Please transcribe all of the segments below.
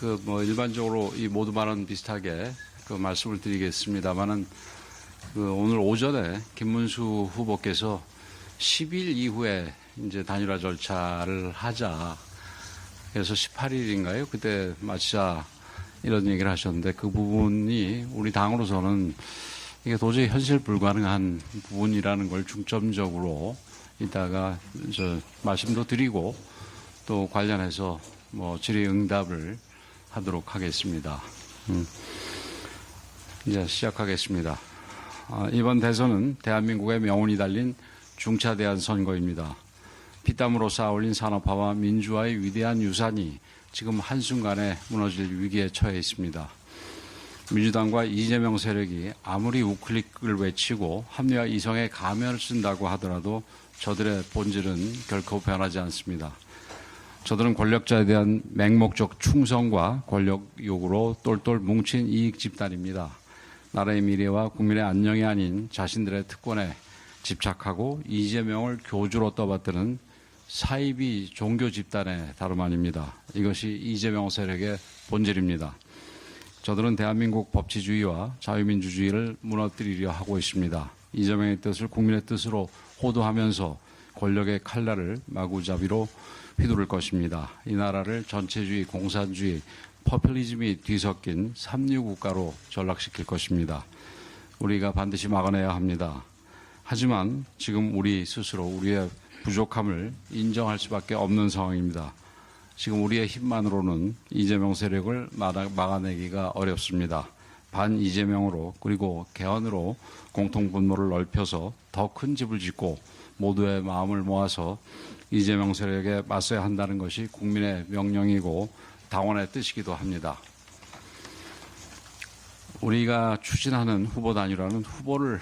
일반적으로 이 모두 발언 비슷하게 말씀을 드리겠습니다만은 오늘 오전에 김문수 후보께서 10일 이후에 이제 단일화 절차를 하자. 그래서 18일인가요? 그때 마치자 이런 얘기를 하셨는데 그 부분이 우리 당으로서는 이게 도저히 현실 불가능한 부분이라는 걸 중점적으로 이따가 말씀도 드리고 또 관련해서 질의응답을 하도록 하겠습니다. 이제 시작하겠습니다. 이번 대선은 대한민국의 명운이 달린 중차대한 선거입니다. 피땀으로 쌓아올린 산업화와 민주화의 위대한 유산이 지금 한순간에 무너질 위기에 처해 있습니다. 민주당과 이재명 세력이 아무리 우클릭을 외치고 합리화 이성의 가면을 쓴다고 하더라도 저들의 본질은 결코 변하지 않습니다. 저들은 권력자에 대한 맹목적 충성과 권력 욕으로 똘똘 뭉친 이익 집단입니다. 나라의 미래와 국민의 안녕이 아닌 자신들의 특권에 집착하고 이재명을 교주로 떠받드는 사이비 종교 집단의 다름 아닙니다. 이것이 이재명 세력의 본질입니다. 저들은 대한민국 법치주의와 자유민주주의를 무너뜨리려 하고 있습니다. 이재명의 뜻을 국민의 뜻으로 호도하면서 권력의 칼날을 마구잡이로 휘두를 것입니다. 이 나라를 전체주의, 공산주의, 포퓰리즘이 뒤섞인 삼류국가로 전락시킬 것입니다. 우리가 반드시 막아내야 합니다. 하지만 지금 우리 스스로 우리의 부족함을 인정할 수밖에 없는 상황입니다. 지금 우리의 힘만으로는 이재명 세력을 막아내기가 어렵습니다. 반 이재명으로 그리고 개헌으로 공통분모를 넓혀서 더 큰 집을 짓고 모두의 마음을 모아서 이재명 세력에 맞서야 한다는 것이 국민의 명령이고 당원의 뜻이기도 합니다. 우리가 추진하는 후보 단일화는 후보를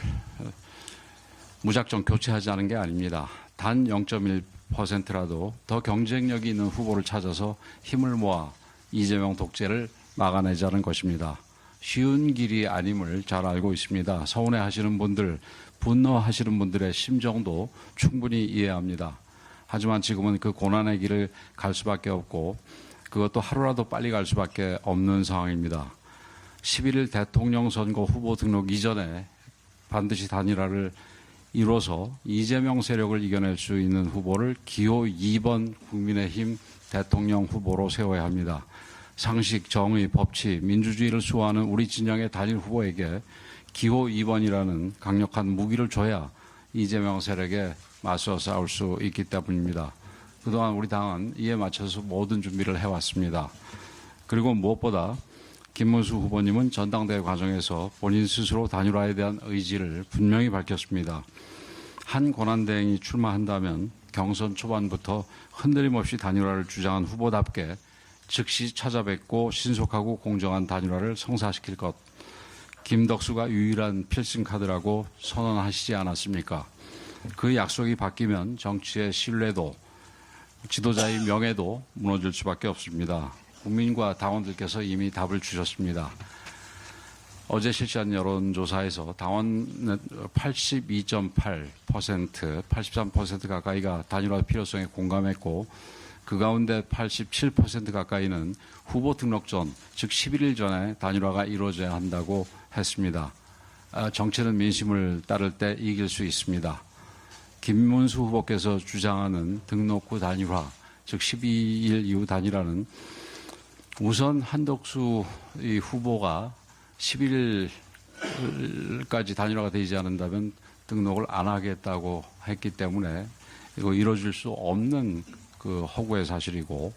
무작정 교체하지 않은 게 아닙니다. 단 0.1%라도 더 경쟁력이 있는 후보를 찾아서 힘을 모아 이재명 독재를 막아내자는 것입니다. 쉬운 길이 아님을 잘 알고 있습니다. 서운해하시는 분들, 분노하시는 분들의 심정도 충분히 이해합니다. 하지만 지금은 그 고난의 길을 갈 수밖에 없고 그것도 하루라도 빨리 갈 수밖에 없는 상황입니다. 11일 대통령 선거 후보 등록 이전에 반드시 단일화를 이뤄서 이재명 세력을 이겨낼 수 있는 후보를 기호 2번 국민의힘 대통령 후보로 세워야 합니다. 상식, 정의, 법치, 민주주의를 수호하는 우리 진영의 단일 후보에게 기호 2번이라는 강력한 무기를 줘야 이재명 세력에 맞서 싸울 수 있기 때문입니다. 그동안 우리 당은 이에 맞춰서 모든 준비를 해왔습니다. 그리고 무엇보다 김문수 후보님은 전당대회 과정에서 본인 스스로 단일화에 대한 의지를 분명히 밝혔습니다. 한 권한대행이 출마한다면 경선 초반부터 흔들림 없이 단일화를 주장한 후보답게 즉시 찾아뵙고 신속하고 공정한 단일화를 성사시킬 것. 김덕수가 유일한 필승 카드라고 선언하시지 않았습니까? 그 약속이 바뀌면 정치의 신뢰도, 지도자의 명예도 무너질 수밖에 없습니다. 국민과 당원들께서 이미 답을 주셨습니다. 어제 실시한 여론조사에서 당원은 82.8%, 83% 가까이가 단일화 필요성에 공감했고 그 가운데 87% 가까이는 후보 등록 전, 즉 11일 전에 단일화가 이루어져야 한다고 했습니다. 정치는 민심을 따를 때 이길 수 있습니다. 김문수 후보께서 주장하는 등록 후 단일화, 즉 12일 이후 단일화는 우선 한덕수 이 후보가 11일까지 단일화가 되지 않는다면 등록을 안 하겠다고 했기 때문에 이거 이루어질 수 없는 그 허구의 사실이고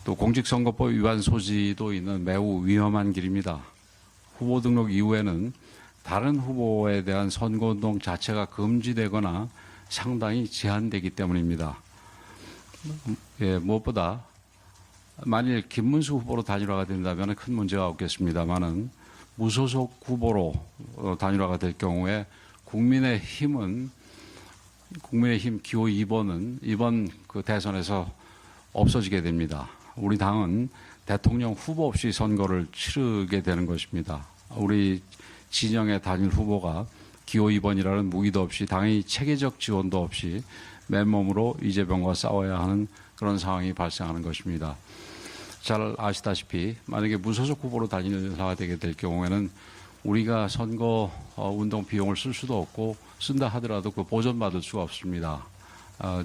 또 공직선거법 위반 소지도 있는 매우 위험한 길입니다. 후보 등록 이후에는 다른 후보에 대한 선거운동 자체가 금지되거나 상당히 제한되기 때문입니다. 무엇보다 만일 김문수 후보로 단일화가 된다면 큰 문제가 없겠습니다만은 무소속 후보로 단일화가 될 경우에 국민의힘 기호 2번은 이번 그 대선에서 없어지게 됩니다. 우리 당은 대통령 후보 없이 선거를 치르게 되는 것입니다. 우리 진영의 단일 후보가 기호 2번이라는 무기도 없이 당의 체계적 지원도 없이 맨몸으로 이재명과 싸워야 하는 그런 상황이 발생하는 것입니다. 잘 아시다시피 만약에 무소속 후보로 단일화되게 될 경우에는 우리가 선거 운동 비용을 쓸 수도 없고 쓴다 하더라도 그 보전받을 수가 없습니다.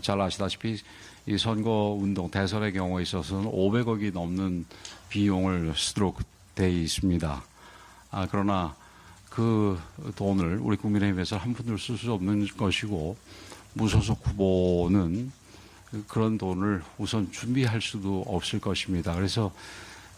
잘 아시다시피 이 선거 운동 대선의 경우에 있어서는 500억이 넘는 비용을 쓰도록 되어 있습니다. 그러나 그 돈을 우리 국민의힘에서 한 푼도 쓸 수 없는 것이고 무소속 후보는 그런 돈을 우선 준비할 수도 없을 것입니다. 그래서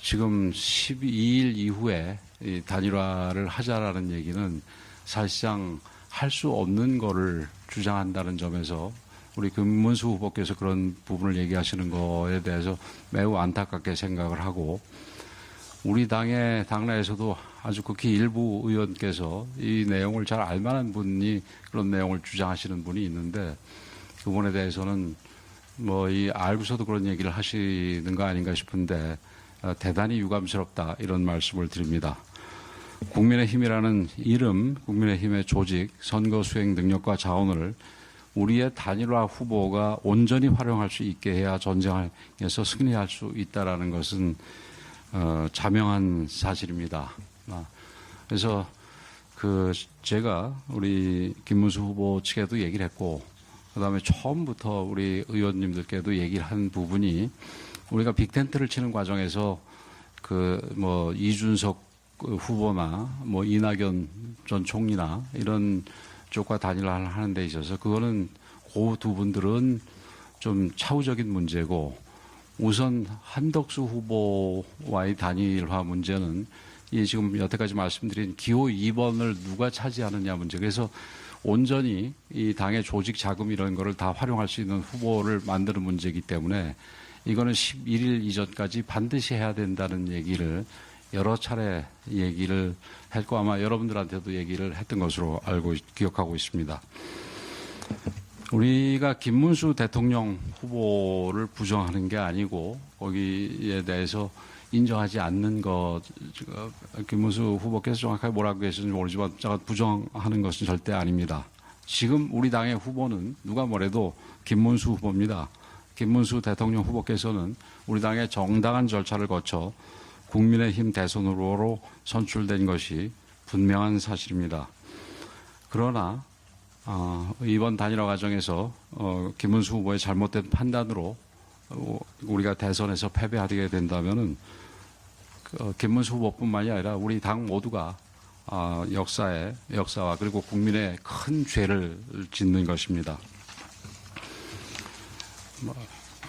지금 12일 이후에 이 단일화를 하자라는 얘기는 사실상 할 수 없는 거를 주장한다는 점에서 우리 김문수 후보께서 그런 부분을 얘기하시는 거에 대해서 매우 안타깝게 생각을 하고 우리 당의 당내에서도 아주 극히 일부 의원께서 이 내용을 잘 알만한 분이 그런 내용을 주장하시는 분이 있는데 그 부분에 대해서는 뭐 이 알고서도 그런 얘기를 하시는 거 아닌가 싶은데 대단히 유감스럽다 이런 말씀을 드립니다. 국민의힘이라는 이름, 국민의힘의 조직, 선거 수행 능력과 자원을 우리의 단일화 후보가 온전히 활용할 수 있게 해야 전쟁에서 승리할 수 있다라는 것은 자명한 사실입니다. 그래서 제가 우리 김문수 후보 측에도 얘기를 했고 그다음에 처음부터 우리 의원님들께도 얘기를 한 부분이 우리가 빅텐트를 치는 과정에서 이준석 후보나 이낙연 전 총리나 이런 쪽과 단일화를 하는 데 있어서 그거는 그 두 분들은 좀 차후적인 문제고 우선 한덕수 후보와의 단일화 문제는 지금 여태까지 말씀드린 기호 2번을 누가 차지하느냐 문제. 그래서 온전히 이 당의 조직 자금 이런 거를 다 활용할 수 있는 후보를 만드는 문제이기 때문에 이거는 11일 이전까지 반드시 해야 된다는 얘기를 여러 차례 얘기를 했고 아마 여러분들한테도 얘기를 했던 것으로 기억하고 있습니다. 우리가 김문수 대통령 후보를 부정하는 게 아니고 거기에 대해서 인정하지 않는 것, 김문수 후보께서 정확하게 뭐라고 하셨는지 모르지만 제가 부정하는 것은 절대 아닙니다. 지금 우리 당의 후보는 누가 뭐래도 김문수 후보입니다. 김문수 대통령 후보께서는 우리 당의 정당한 절차를 거쳐 국민의힘 대선 후보로 선출된 것이 분명한 사실입니다. 그러나 이번 단일화 과정에서 김문수 후보의 잘못된 판단으로 우리가 대선에서 패배하게 된다면은 김문수 후보뿐만이 아니라 우리 당 모두가 역사와 그리고 국민의 큰 죄를 짓는 것입니다.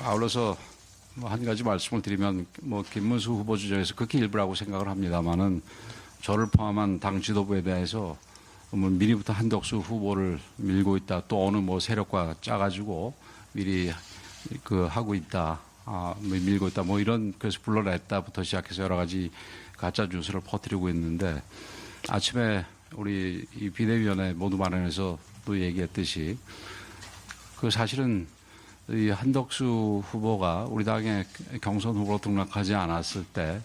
아울러서 한 가지 말씀을 드리면 김문수 후보 중에서 극히 일부라고 생각을 합니다만은 저를 포함한 당 지도부에 대해서 미리부터 한덕수 후보를 밀고 있다. 또 어느 세력과 짜가지고 미리 하고 있다. 밀고 있다. 그래서 불러냈다부터 시작해서 여러 가지 가짜 뉴스를 퍼뜨리고 있는데 아침에 우리 이 비대위원회 모두 발언에서 또 얘기했듯이 사실은 이 한덕수 후보가 우리 당의 경선 후보로 등록하지 않았을 때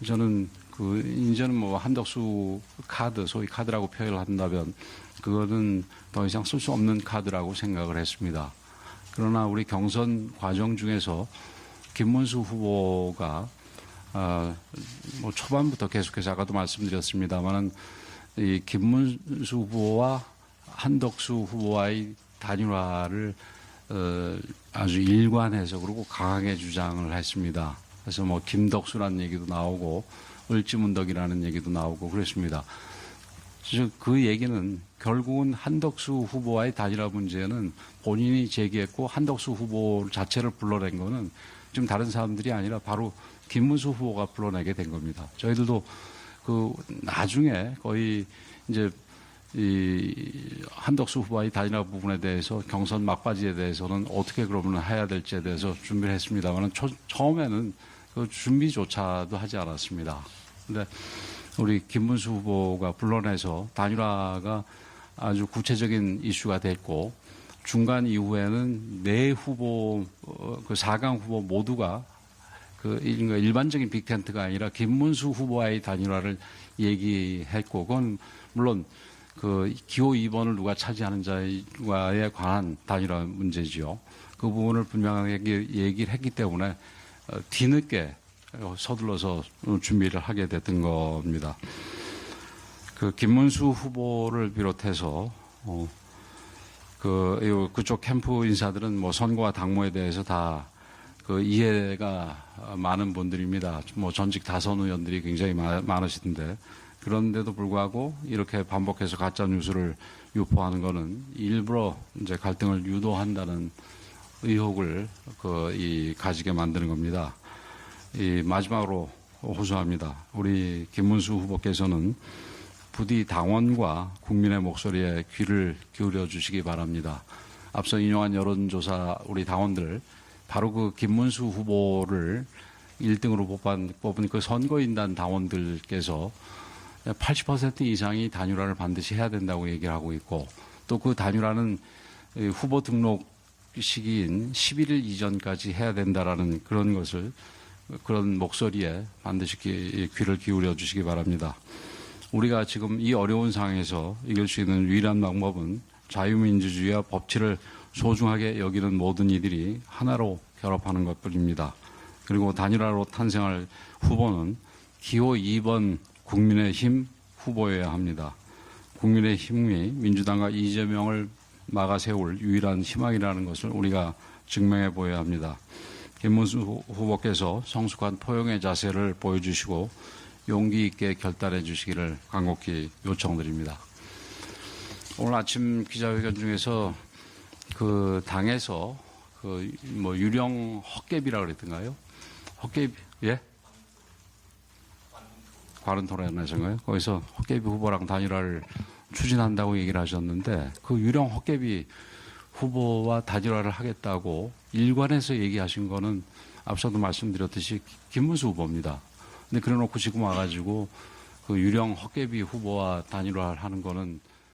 저는 이제는 한덕수 카드, 소위 카드라고 표현을 한다면 그거는 더 이상 쓸 수 없는 카드라고 생각을 했습니다. 그러나 우리 경선 과정 중에서 김문수 후보가 초반부터 계속해서 아까도 말씀드렸습니다만은 이 김문수 후보와 한덕수 후보와의 단일화를 아주 일관해서 그리고 강하게 주장을 했습니다. 그래서 김덕수라는 얘기도 나오고 을지문덕이라는 얘기도 나오고 그랬습니다. 그 얘기는 결국은 한덕수 후보와의 단일화 문제는 본인이 제기했고 한덕수 후보 자체를 불러낸 거는 지금 다른 사람들이 아니라 바로 김문수 후보가 불러내게 된 겁니다. 저희들도 나중에 거의 이제 이 한덕수 후보와의 단일화 부분에 대해서 경선 막바지에 대해서는 어떻게 그러면 해야 될지에 대해서 준비를 했습니다만 처음에는 그 준비조차도 하지 않았습니다. 근데 우리 김문수 후보가 불러내서 단일화가 아주 구체적인 이슈가 됐고 중간 이후에는 네 후보, 4강 후보 모두가 일반적인 빅텐트가 아니라 김문수 후보와의 단일화를 얘기했고 그건 물론 기호 2번을 누가 차지하는 자에 관한 단일화 문제지요. 그 부분을 분명하게 얘기를 했기 때문에 뒤늦게 서둘러서 준비를 하게 됐던 겁니다. 그 김문수 후보를 비롯해서 그쪽 캠프 인사들은 뭐 선거와 당무에 대해서 다 그 이해가 많은 분들입니다. 뭐 전직 다선 의원들이 굉장히 많으시던데 그런데도 불구하고 이렇게 반복해서 가짜 뉴스를 유포하는 것은 일부러 이제 갈등을 유도한다는 의혹을 가지게 만드는 겁니다. 마지막으로 호소합니다. 우리 김문수 후보께서는 부디 당원과 국민의 목소리에 귀를 기울여 주시기 바랍니다. 앞서 인용한 여론조사 우리 당원들 바로 그 김문수 후보를 1등으로 뽑은 그 선거인단 당원들께서 80% 이상이 단일화를 반드시 해야 된다고 얘기를 하고 있고 또 그 단일화는 후보 등록 시기인 11일 이전까지 해야 된다라는 그런 목소리에 반드시 귀를 기울여 주시기 바랍니다. 우리가 지금 이 어려운 상황에서 이길 수 있는 유일한 방법은 자유민주주의와 법치를 소중하게 여기는 모든 이들이 하나로 결합하는 것뿐입니다. 그리고 단일화로 탄생할 후보는 기호 2번 국민의힘 후보여야 합니다. 국민의힘이 민주당과 이재명을 막아 세울 유일한 희망이라는 것을 우리가 증명해 보여야 합니다. 김문수 후보께서 성숙한 포용의 자세를 보여주시고 용기 있게 결단해 주시기를 간곡히 요청드립니다. 오늘 아침 기자회견 중에서 그 당에서 유령 헛개비라 그랬던가요? 헛개비, 예? 관훈 토론에서인가요? 거기서 헛개비 후보랑 단일화를 추진한다고 얘기를 하셨는데 그 유령 헛개비 후보와 단일화를 하겠다고 일관해서 얘기하신 거는 앞서도 말씀드렸듯이 김문수 후보입니다. 근데 그래 놓고 지금 와가지고 그 유령 헛개비 후보와 단일화를 하는 거는